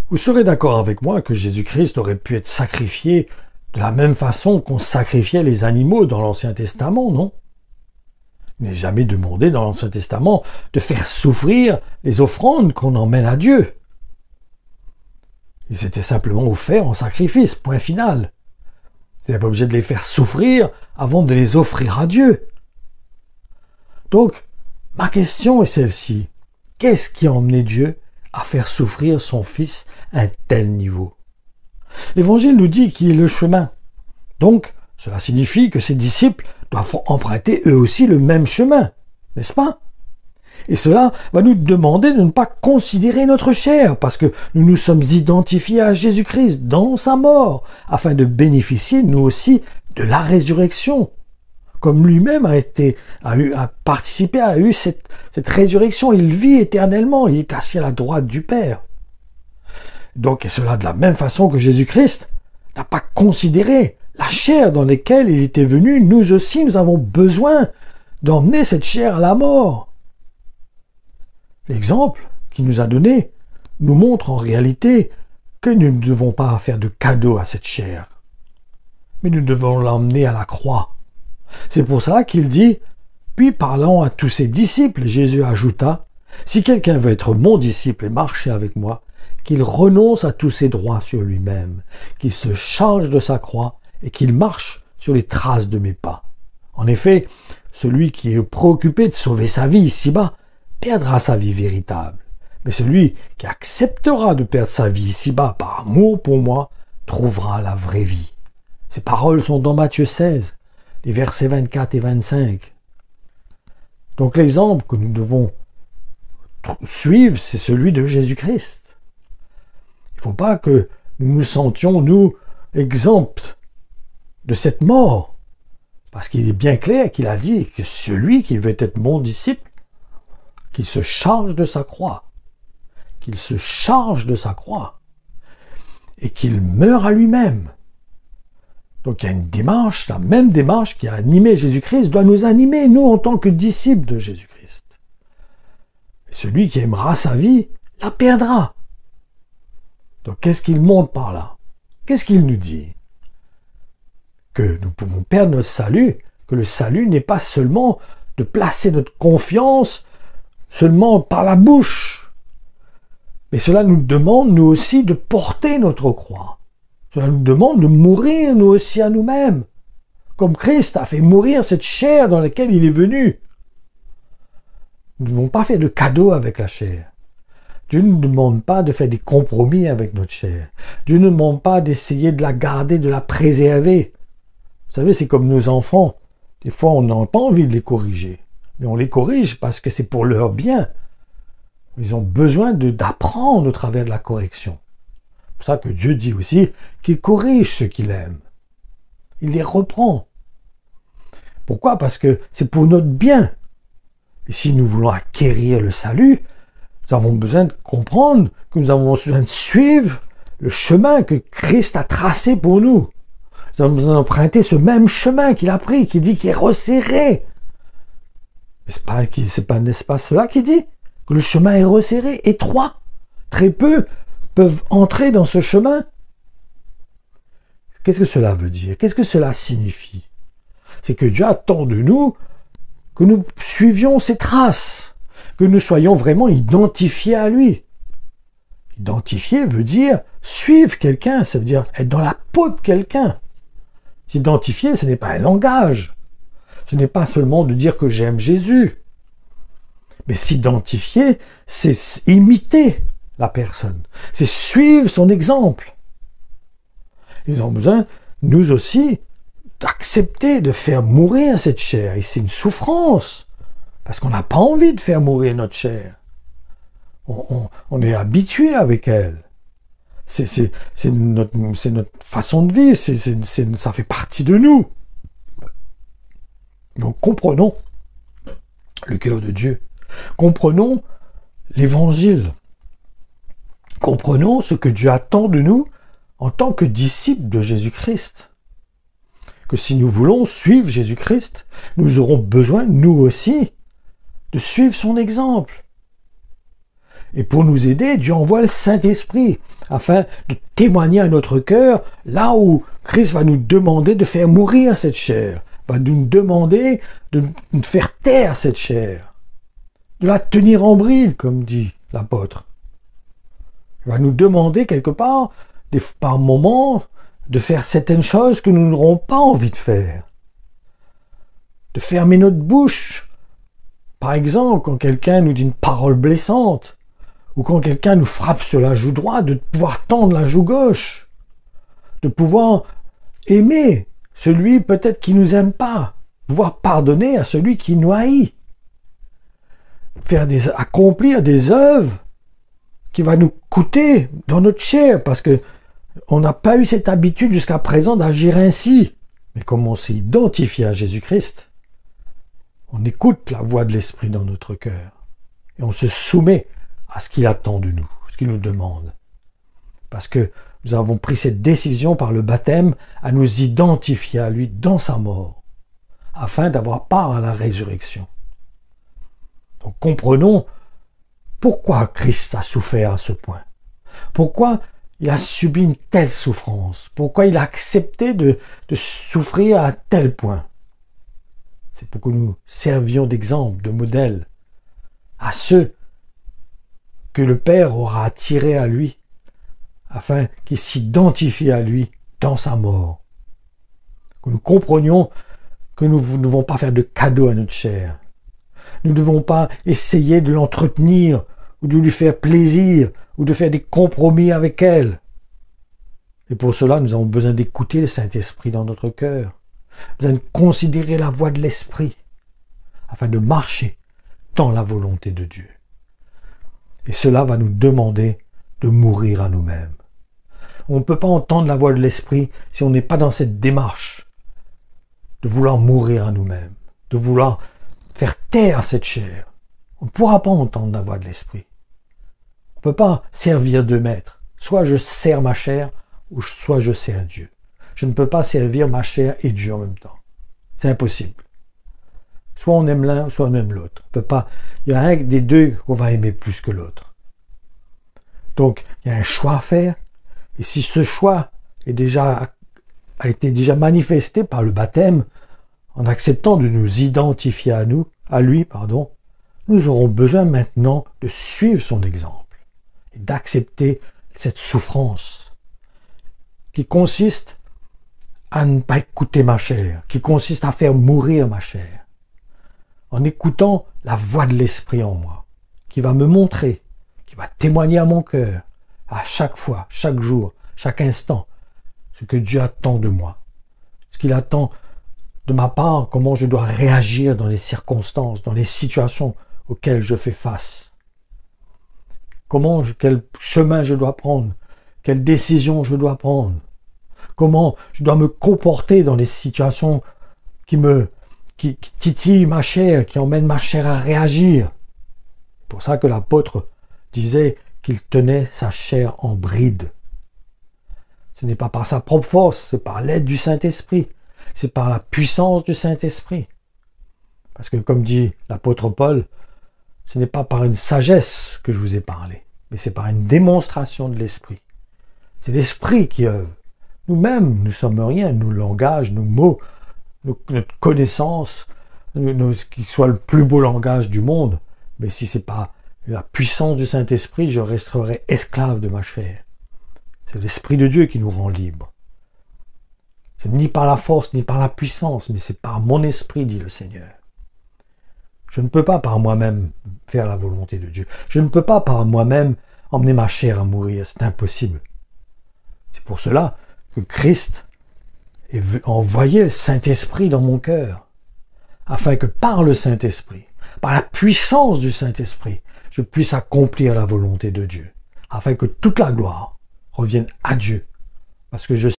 Vous serez d'accord avec moi que Jésus-Christ aurait pu être sacrifié de la même façon qu'on sacrifiait les animaux dans l'Ancien Testament, non? Il n'est jamais demandé dans l'Ancien Testament de faire souffrir les offrandes qu'on emmène à Dieu. Ils étaient simplement offerts en sacrifice, point final. Vous n'êtes pas obligé de les faire souffrir avant de les offrir à Dieu. Donc, ma question est celle-ci. Qu'est-ce qui a emmené Dieu à faire souffrir son Fils à un tel niveau? L'Évangile nous dit qu'il est le chemin. Donc, cela signifie que ses disciples doivent emprunter eux aussi le même chemin, n'est-ce pas? Et cela va nous demander de ne pas considérer notre chair, parce que nous nous sommes identifiés à Jésus-Christ dans sa mort, afin de bénéficier nous aussi de la résurrection. Comme lui-même a participé, a eu cette résurrection, il vit éternellement, il est assis à la droite du Père. Donc, et cela de la même façon que Jésus-Christ n'a pas considéré la chair dans laquelle il était venu, nous aussi, nous avons besoin d'emmener cette chair à la mort. L'exemple qu'il nous a donné nous montre en réalité que nous ne devons pas faire de cadeau à cette chair, mais nous devons l'emmener à la croix. C'est pour ça qu'il dit, puis parlant à tous ses disciples, Jésus ajouta, « Si quelqu'un veut être mon disciple et marcher avec moi, qu'il renonce à tous ses droits sur lui-même, qu'il se charge de sa croix et qu'il marche sur les traces de mes pas. En effet, celui qui est préoccupé de sauver sa vie ici-bas perdra sa vie véritable. Mais celui qui acceptera de perdre sa vie ici-bas par amour pour moi trouvera la vraie vie. » Ces paroles sont dans Matthieu 16, les versets 24 et 25. Donc l'exemple que nous devons suivre, c'est celui de Jésus-Christ. Il ne faut pas que nous nous sentions, nous, exempts de cette mort. Parce qu'il est bien clair qu'il a dit que celui qui veut être mon disciple, qu'il se charge de sa croix. Qu'il se charge de sa croix. Et qu'il meure à lui-même. Donc il y a une démarche, la même démarche qui a animé Jésus-Christ doit nous animer, nous, en tant que disciples de Jésus-Christ. Et celui qui aimera sa vie la perdra. Donc qu'est-ce qu'il montre par là? Qu'est-ce qu'il nous dit? Que nous pouvons perdre notre salut, que le salut n'est pas seulement de placer notre confiance seulement par la bouche, mais cela nous demande, nous aussi, de porter notre croix. Cela nous demande de mourir, nous aussi, à nous-mêmes, comme Christ a fait mourir cette chair dans laquelle il est venu. Nous ne devons pas faire de cadeaux avec la chair. Dieu ne nous demande pas de faire des compromis avec notre chair. Dieu ne nous demande pas d'essayer de la garder, de la préserver. Vous savez, c'est comme nos enfants. Des fois, on n'a pas envie de les corriger. Mais on les corrige parce que c'est pour leur bien. Ils ont besoin d'apprendre au travers de la correction. C'est pour ça que Dieu dit aussi qu'il corrige ceux qu'il aime. Il les reprend. Pourquoi? Parce que c'est pour notre bien. Et si nous voulons acquérir le salut, nous avons besoin de comprendre que nous avons besoin de suivre le chemin que Christ a tracé pour nous. Nous avons besoin d'emprunter ce même chemin qu'il a pris, qui dit qu'il est resserré. N'est-ce pas cela qui dit? Que le chemin est resserré, étroit. Très peu peuvent entrer dans ce chemin. Qu'est-ce que cela veut dire? Qu'est-ce que cela signifie? C'est que Dieu attend de nous que nous suivions ses traces, que nous soyons vraiment identifiés à lui. Identifier veut dire suivre quelqu'un, ça veut dire être dans la peau de quelqu'un. S'identifier, ce n'est pas un langage. Ce n'est pas seulement de dire que j'aime Jésus. Mais s'identifier, c'est imiter la personne. C'est suivre son exemple. Ils ont besoin, nous aussi, d'accepter de faire mourir cette chair. Et c'est une souffrance. Parce qu'on n'a pas envie de faire mourir notre chair. On est habitué avec elle. C'est notre façon de vivre. Ça fait partie de nous. Donc comprenons le cœur de Dieu. Comprenons l'Évangile. Comprenons ce que Dieu attend de nous en tant que disciples de Jésus-Christ. Que si nous voulons suivre Jésus-Christ, nous aurons besoin, nous aussi, de suivre son exemple. Et pour nous aider, Dieu envoie le Saint-Esprit afin de témoigner à notre cœur là où Christ va nous demander de faire mourir cette chair, va nous demander de faire taire cette chair, de la tenir en bride, comme dit l'apôtre. Il va nous demander quelque part, par moments, de faire certaines choses que nous n'aurons pas envie de faire. De fermer notre bouche. Par exemple, quand quelqu'un nous dit une parole blessante, ou quand quelqu'un nous frappe sur la joue droite, de pouvoir tendre la joue gauche, de pouvoir aimer celui peut-être qui nous aime pas, pouvoir pardonner à celui qui nous haït, accomplir des œuvres qui va nous coûter dans notre chair, parce que on n'a pas eu cette habitude jusqu'à présent d'agir ainsi. Mais comme on s'est identifié à Jésus-Christ, on écoute la voix de l'Esprit dans notre cœur et on se soumet à ce qu'il attend de nous, ce qu'il nous demande. Parce que nous avons pris cette décision par le baptême à nous identifier à lui dans sa mort, afin d'avoir part à la résurrection. Donc comprenons pourquoi Christ a souffert à ce point. Pourquoi il a subi une telle souffrance. Pourquoi il a accepté de souffrir à tel point. C'est pour que nous servions d'exemple, de modèle à ceux que le Père aura attirés à lui, afin qu'ils s'identifient à lui dans sa mort. Que nous comprenions que nous ne devons pas faire de cadeaux à notre chair. Nous ne devons pas essayer de l'entretenir ou de lui faire plaisir ou de faire des compromis avec elle. Et pour cela, nous avons besoin d'écouter le Saint-Esprit dans notre cœur, besoin de considérer la voix de l'Esprit, afin de marcher dans la volonté de Dieu. Et cela va nous demander de mourir à nous-mêmes. On ne peut pas entendre la voix de l'Esprit si on n'est pas dans cette démarche de vouloir mourir à nous-mêmes, de vouloir faire taire cette chair. On ne pourra pas entendre la voix de l'Esprit. On ne peut pas servir deux maîtres. Soit je sers ma chair, ou soit je sers Dieu. Je ne peux pas servir ma chair et Dieu en même temps. C'est impossible. Soit on aime l'un, soit on aime l'autre. On peut pas. Il y a un des deux qu'on va aimer plus que l'autre. Donc, il y a un choix à faire. Et si ce choix a été déjà manifesté par le baptême, en acceptant de nous identifier à lui, nous aurons besoin maintenant de suivre son exemple et d'accepter cette souffrance qui consiste à ne pas écouter ma chair, qui consiste à faire mourir ma chair, en écoutant la voix de l'Esprit en moi, qui va me montrer, qui va témoigner à mon cœur, à chaque fois, chaque jour, chaque instant, ce que Dieu attend de moi, ce qu'il attend de ma part, comment je dois réagir dans les circonstances, dans les situations auxquelles je fais face. Quel chemin je dois prendre, quelle décision je dois prendre, comment je dois me comporter dans les situations qui titillent ma chair, qui emmènent ma chair à réagir. C'est pour ça que l'apôtre disait qu'il tenait sa chair en bride. Ce n'est pas par sa propre force, c'est par l'aide du Saint-Esprit. C'est par la puissance du Saint-Esprit. Parce que comme dit l'apôtre Paul, ce n'est pas par une sagesse que je vous ai parlé, mais c'est par une démonstration de l'Esprit. C'est l'Esprit qui œuvre. Nous-mêmes, nous ne sommes rien, nos langages, nos mots, notre connaissance, qui soit le plus beau langage du monde. Mais si ce n'est pas la puissance du Saint-Esprit, je resterai esclave de ma chair. C'est l'Esprit de Dieu qui nous rend libres. C'est ni par la force, ni par la puissance, mais c'est par mon esprit, dit le Seigneur. Je ne peux pas par moi-même faire la volonté de Dieu. Je ne peux pas par moi-même emmener ma chair à mourir. C'est impossible. C'est pour cela que Christ a envoyé le Saint-Esprit dans mon cœur, afin que par le Saint-Esprit, par la puissance du Saint-Esprit, je puisse accomplir la volonté de Dieu, afin que toute la gloire revienne à Dieu, parce que je